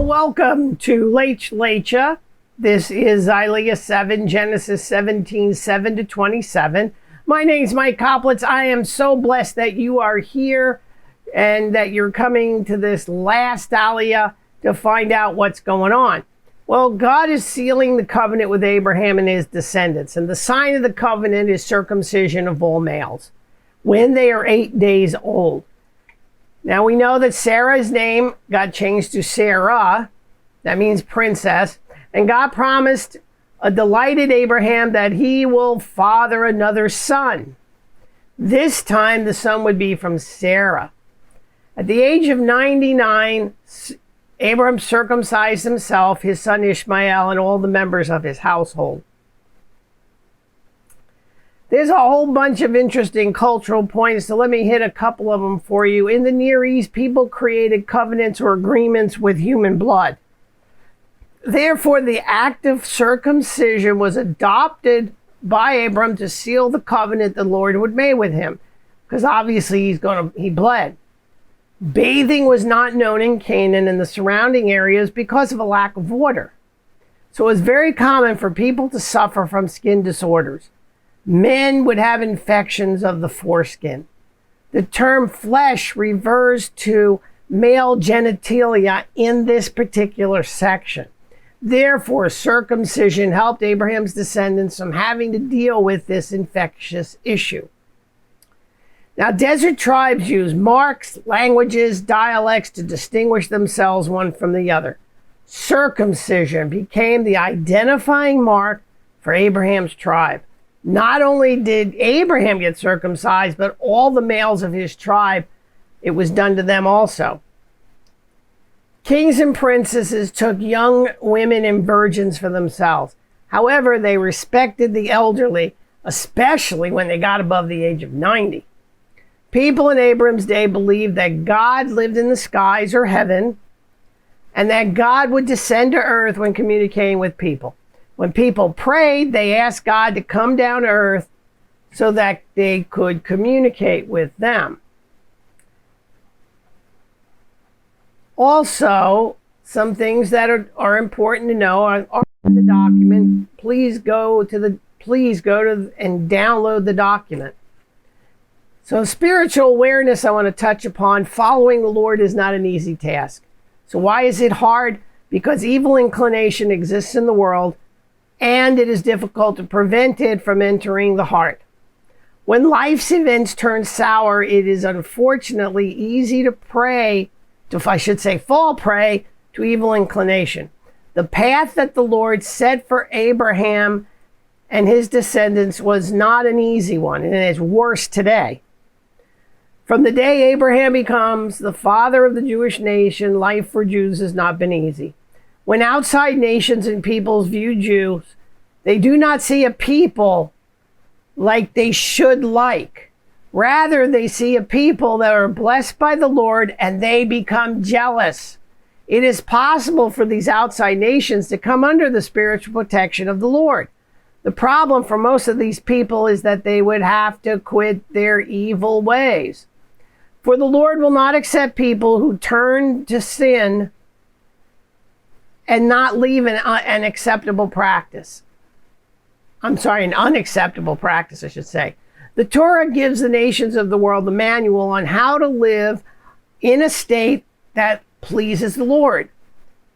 Well, welcome to Lech Lecha. This is Aliyah 7, Genesis 17, 7 to 27. My name's Mike Koplitz. I am so blessed that you are here and that you're coming to this last Aliyah to find out what's going on. Well, God is sealing the covenant with Abraham and his descendants, and the sign of the covenant is circumcision of all males when they are 8 days old. Now we know that Sarah's name got changed to Sarah. That means princess. And God promised a delighted Abraham that he will father another son. This time the son would be from Sarah. At the age of 99, Abraham circumcised himself, his son Ishmael, and all the members of his household. There's a whole bunch of interesting cultural points, so let me hit a couple of them for you. In the Near East, people created covenants or agreements with human blood. Therefore, the act of circumcision was adopted by Abram to seal the covenant the Lord would make with him, because obviously he bled. Bathing was not known in Canaan and the surrounding areas because of a lack of water. So it was very common for people to suffer from skin disorders. Men would have infections of the foreskin. The term flesh refers to male genitalia in this particular section. Therefore, circumcision helped Abraham's descendants from having to deal with this infectious issue. Now, desert tribes use marks, languages, dialects to distinguish themselves one from the other. Circumcision became the identifying mark for Abraham's tribe. Not only did Abraham get circumcised, but all the males of his tribe, it was done to them also. Kings and princesses took young women and virgins for themselves. However, they respected the elderly, especially when they got above the age of 90. People in Abraham's day believed that God lived in the skies or heaven, and that God would descend to earth when communicating with people. When people prayed, they asked God to come down to earth so that they could communicate with them. Also, some things that are important to know are in the document. Please go and download the document. So spiritual awareness I want to touch upon. Following the Lord is not an easy task. So why is it hard? Because evil inclination exists in the world, and it is difficult to prevent it from entering the heart. When life's events turn sour, it is unfortunately easy to fall prey to evil inclination. The path that the Lord set for Abraham and his descendants was not an easy one, and it's worse today. From the day Abraham becomes the father of the Jewish nation, life for Jews has not been easy. When outside nations and peoples view Jews, they do not see a people like they should like. Rather, they see a people that are blessed by the Lord, and they become jealous. It is possible for these outside nations to come under the spiritual protection of the Lord. The problem for most of these people is that they would have to quit their evil ways. For the Lord will not accept people who turn to sin and not leave an unacceptable practice, I should say. The Torah gives the nations of the world the manual on how to live in a state that pleases the Lord.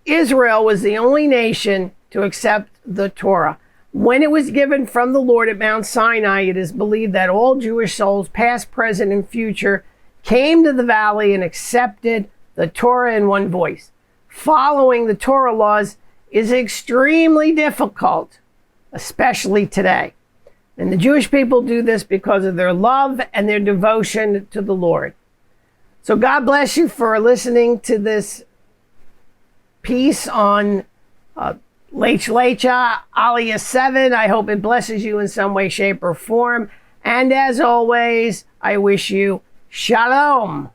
Israel was the only nation to accept the Torah. When it was given from the Lord at Mount Sinai, it is believed that all Jewish souls, past, present, and future, came to the valley and accepted the Torah in one voice. Following the Torah laws is extremely difficult, especially today. And the Jewish people do this because of their love and their devotion to the Lord. So God bless you for listening to this piece on Lech Lecha Aliyah 7. I hope it blesses you in some way, shape, or form. And as always, I wish you Shalom.